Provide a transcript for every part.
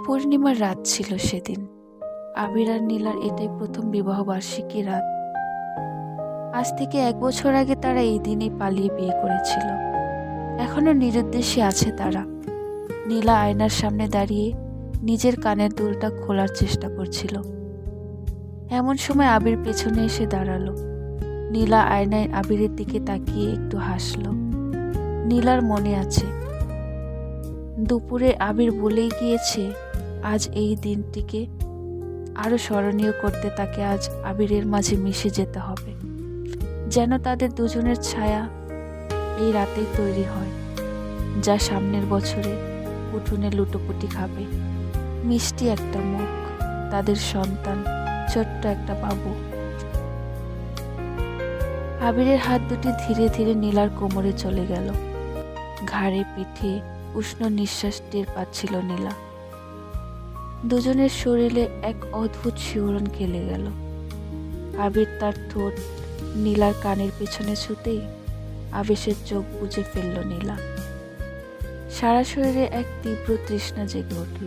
পূর্ণিমার রাত ছিল সেদিন। আবির আর নীলার এটাই প্রথম বিবাহ বার্ষিকী রাত। আজ থেকে 1 বছর আগে তারা এই দিনেই পালিয়ে বিয়ে করেছিল। এখনো নিরুদ্দেশী আছে তারা। নীলা আয়নার সামনে দাঁড়িয়ে নিজের কানের দুলটা খোলার চেষ্টা করছিল। এমন সময় আবির পেছনে এসে দাঁড়ালো। নীলা আয়নায় আবিরের দিকে তাকিয়ে একটু হাসল। নীলার মনে আছে, দুপুরে আবির বলেই গিয়েছে আজ এই দিনটিকে আরো স্মরণীয় করতে তাকে আজ আবিরের মাঝে মিশে যেতে হবে, যেন তাদের দুজনের ছায়া এই রাতেই তৈরি হয়, যা সামনের বছরে উঠোনে লুটোপুটি খাবে। মিষ্টি একটা মুখ, তাদের সন্তান, ছোট্ট একটা বাবু। আবিরের হাত দুটি ধীরে ধীরে নীলার কোমরে চলে গেল। ঘাড়ে পিঠে উষ্ণ নিঃশ্বাস টের পাচ্ছিল নীলা। দুজনের শরীরে এক অদ্ভুত শিহরণ খেলে গেল। আবির তার ঠোঁট নীলার কানের পেছনে ছুতেই আবেশের চোখ বুজে ফেলল নীলা। সারা শরীরে এক তীব্র তৃষ্ণা জেগে উঠল।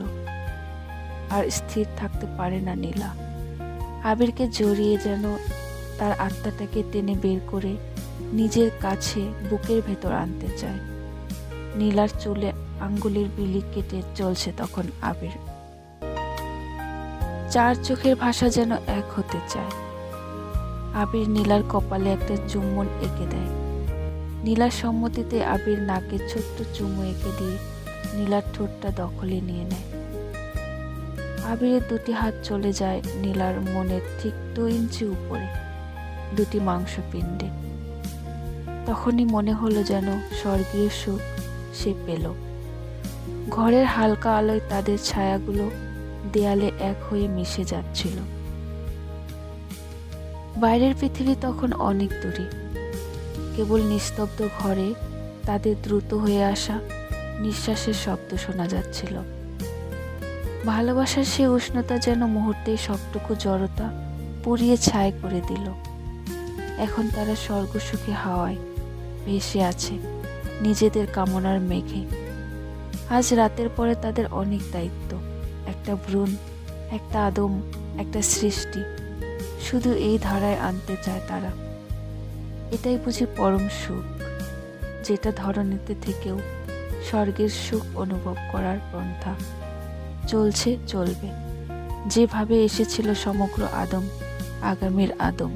আর স্থির থাকতে পারে না নীলা। আবিরকে জড়িয়ে যেন তার আত্মাটাকে টেনে বের করে নিজের কাছে বুকের ভেতর আনতে চায়। নীলার চুলে আঙ্গুলের বিলি কেটে চলছে তখন আবির। চার চোখের ভাষা যেন এক হতে চায়। আবির নীলার কপালে একটা চুম্বন এঁকে দেয়। নীলার সম্মতিতে আবির নাকে ছোট্ট চুমু এঁকে দিয়ে নীলার ঠোঁটটা দখলে নিয়ে নেয়। আবিরের দুটি হাত চলে যায় নীলার মনের ঠিক 2 ইঞ্চি উপরে, দুটি মাংসপিণ্ডে। তখনই মনে হলো যেন স্বর্গীয় সুখ সে পেল। ঘরের হালকা আলোয় তাদের ছায়াগুলো দেয়ালে এক হয়ে মিশে যাচ্ছিল। বাইরের পৃথিবী তখন অনেক দূরে। কেবল নিস্তব্ধ ঘরে তাদের দ্রুত হয়ে আসা নিঃশ্বাসের শব্দ শোনা যাচ্ছিল। ভালোবাসার সে উষ্ণতা যেন মুহূর্তেই সবটুকু জড়তা পুড়িয়ে ছাই করে দিল। এখন তারা স্বর্গসুখী হাওয়ায় ভেসে আছে নিজেদের কামনার মেঘে। আজ রাতের পরে তাদের অনেক দায়িত্ব। একটা ভ্রূণ, একটা আদম, একটা সৃষ্টি শুধু এই ধারায় আনতে চায় তারা। এটাই বুঝি পরম সুখ, যেটা ধরনীতে থেকেও স্বর্গের সুখ অনুভব করার পন্থা। চলছে, চলবে, যেভাবে এসেছিল সমগ্র আদম, আগামীর আদম।